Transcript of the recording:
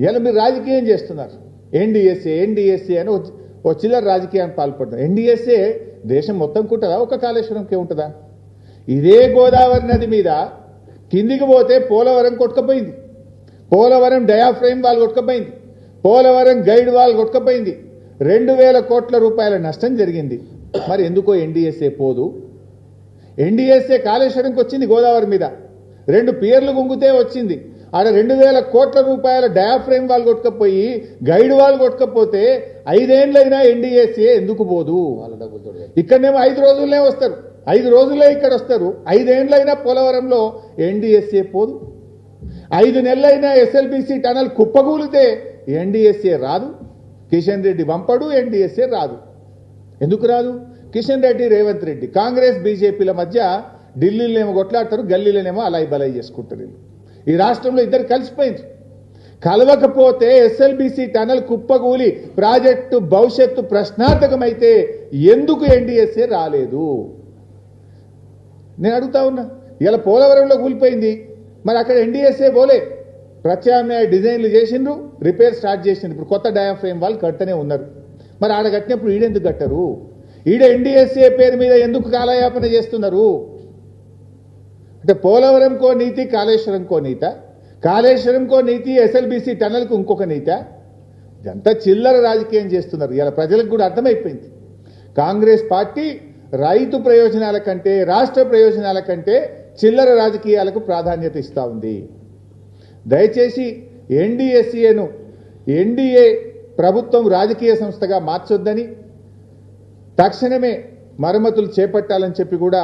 ఇలా మీరు రాజకీయం చేస్తున్నారు. ఎన్డీఎస్ఏ అని ఓ చిల్లర రాజకీయాన్ని పాల్పడుతున్నారు. ఎన్డీఎస్ఏ దేశం మొత్తం ఉంటుందా, ఒక కాళేశ్వరంకే ఉంటుందా? ఇదే గోదావరి నది మీద కిందికి పోతే పోలవరం కొట్టుకపోయింది, పోలవరం డయాఫ్రేమ్ వాల్ కొట్టుకపోయింది, పోలవరం గైడ్ వాల్ కొట్టుకపోయింది, 2000 కోట్ల రూపాయల నష్టం జరిగింది. మరి ఎందుకో ఎన్డీఎస్ఏ పోదు? ఎన్డీఎస్ఏ కాళేశ్వరంకి వచ్చింది గోదావరి మీద, 2 పియర్లు గుంగితే వచ్చింది. ఆడ 2000 కోట్ల రూపాయల డయాఫ్రేమ్ వాల్ కొట్టుకపోయి గైడ్ వాల్ కొట్టుకపోతే 5 ఏళ్ళైనా ఎన్డీఎస్ఏ ఎందుకు పోదు? ఇక్కడనేమో 5 రోజుల్లోనే వస్తారు, 5 రోజుల్లో ఇక్కడ వస్తారు. 5 ఏళ్ళైనా పోలవరంలో ఎన్డీఎస్ఏ పోదు. 5 నెలలైనా ఎస్ఎల్బీసీ టనల్ కుప్పగూలితే ఎన్డీఎస్ఏ రాదు. కిషన్ రెడ్డి పంపడు, ఎన్డీఎస్ఏ రాదు. ఎందుకు రాదు? కిషన్ రెడ్డి, రేవంత్ రెడ్డి, కాంగ్రెస్ బీజేపీల మధ్య ఢిల్లీలోనేమో కొట్లాడతారు, గల్లీలోనేమో అలాయి బలాయి చేసుకుంటారు. ఈ రాష్ట్రంలో ఇద్దరు కలిసిపోయింది. కలవకపోతే ఎస్ఎల్బీసీ టనల్ కుప్పగూలి ప్రాజెక్టు భవిష్యత్తు ప్రశ్నార్థకమైతే ఎందుకు ఎన్డీఎస్ఏ రాలేదు? నేను అడుగుతా ఉన్నా. ఇలా పోలవరంలో కూలిపోయింది, మరి అక్కడ ఎన్డీఎస్ఏ పోలే. ప్రత్యామ్నాయ డిజైన్లు చేసిండ్రు, రిపేర్ స్టార్ట్ చేసిండ్రు. ఇప్పుడు కొత్త డయాఫ్రేమ్ వాళ్ళు కట్టనే ఉన్నారు. మరి ఆడ కట్టినప్పుడు ఈడెందుకు కట్టరు? ఈడ ఎన్డీఎస్ఏ పేరు మీద ఎందుకు కాలయాపన చేస్తున్నారు? అంటే పోలవరంకో నీతి, కాళేశ్వరంకో నీత, కాళేశ్వరంకో నీతి, ఎస్ఎల్బీసీ టనల్కు ఇంకొక నీత. ఇదంతా చిల్లర రాజకీయం చేస్తున్నారు. ఇలా ప్రజలకు కూడా అర్థమైపోయింది. కాంగ్రెస్ పార్టీ రైతు ప్రయోజనాల కంటే, రాష్ట్ర ప్రయోజనాల కంటే చిల్లర రాజకీయాలకు ప్రాధాన్యత ఇస్తూ ఉంది. దయచేసి ఎన్డీఎస్ఏను ఎన్డీఏ ప్రభుత్వం రాజకీయ సంస్థగా మార్చొద్దని, తక్షణమే మరమ్మతులు చేపట్టాలని చెప్పి కూడా